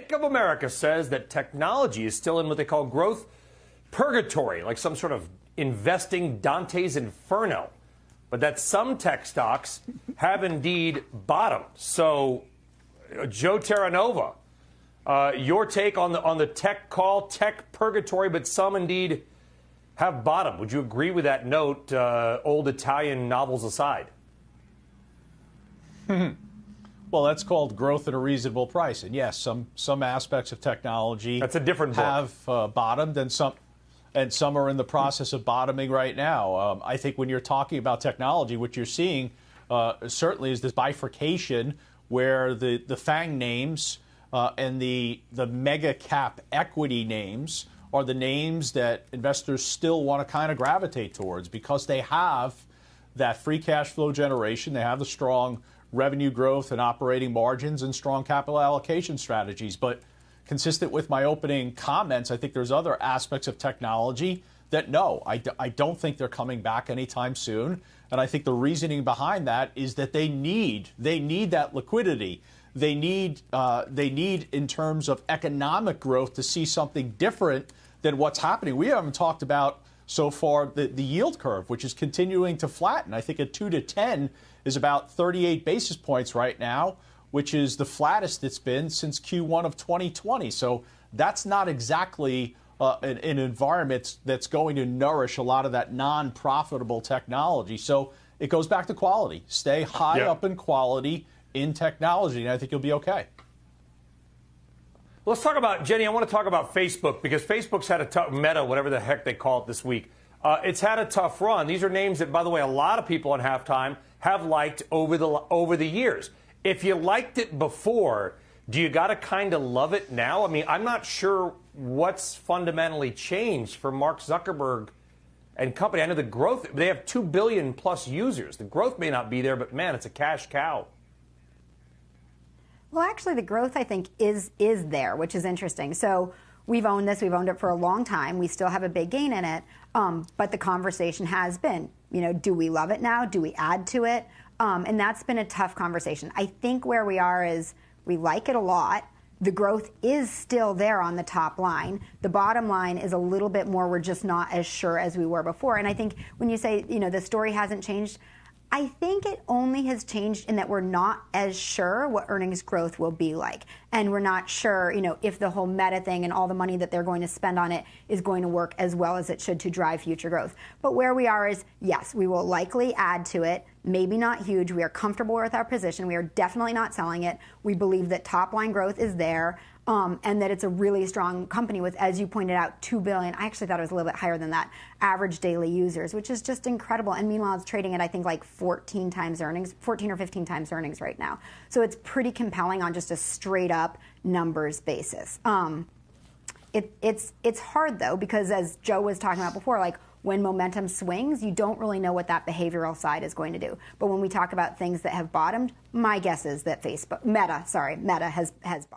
Bank of America says that technology is still in what they call growth purgatory, like some sort of investing Dante's Inferno, but that some tech stocks have indeed bottomed. So, Joe Terranova, your take on the tech call, tech purgatory, but some indeed have bottomed. Would you agree with that note, old Italian novels aside? Well, that's called growth at a reasonable price. And yes, some aspects of technology that's a different book. Have bottomed, and some are in the process of bottoming right now. I think when you're talking about technology, what you're seeing certainly is this bifurcation where the FANG names and the mega cap equity names are the names that investors still want to kind of gravitate towards because they have that free cash flow generation, they have the strong revenue growth and operating margins and strong capital allocation strategies. But consistent with my opening comments, I think there's other aspects of technology that no, I don't think they're coming back anytime soon. And I think the reasoning behind that is that they need that liquidity. They need in terms of economic growth to see something different than what's happening. We haven't talked about so far the yield curve, which is continuing to flatten. I think a 2 to 10 is about 38 basis points right now, which is the flattest it's been since Q1 of 2020. So that's not exactly an environment that's going to nourish a lot of that non-profitable technology. So it goes back to quality. Stay high up in quality in technology, and I think you'll be okay. Let's talk about, Jenny, I want to talk about Facebook because Facebook's had a tough, Meta, whatever the heck they call it this week. It's had a tough run. These are names that, by the way, a lot of people on Halftime have liked over the years. If you liked it before, do you got to kind of love it now? I mean, I'm not sure what's fundamentally changed for Mark Zuckerberg and company. I know the growth, they have 2 billion plus users. The growth may not be there, but man, it's a cash cow. Well, actually, the growth, I think, is there, which is interesting. So we've owned this. We've owned it for a long time. We still have a big gain in it. But the conversation has been, do we love it now? Do we add to it? And that's been a tough conversation. I think where we are is we like it a lot. The growth is still there on the top line. The bottom line is a little bit more, we're just not as sure as we were before. And I think when you say, the story hasn't changed, I think it only has changed in that we're not as sure what earnings growth will be like. And we're not sure, if the whole Meta thing and all the money that they're going to spend on it is going to work as well as it should to drive future growth. But where we are is, yes, we will likely add to it, maybe not huge. We are comfortable with our position. We are definitely not selling it. We believe that top line growth is there. And that it's a really strong company with, as you pointed out, 2 billion. I actually thought it was a little bit higher than that, average daily users, which is just incredible. And meanwhile, it's trading at, I think, like 14 times earnings, 14 or 15 times earnings right now. So it's pretty compelling on just a straight up numbers basis. It's hard, though, because as Joe was talking about before, like when momentum swings, you don't really know what that behavioral side is going to do. But when we talk about things that have bottomed, my guess is that Meta has bottomed.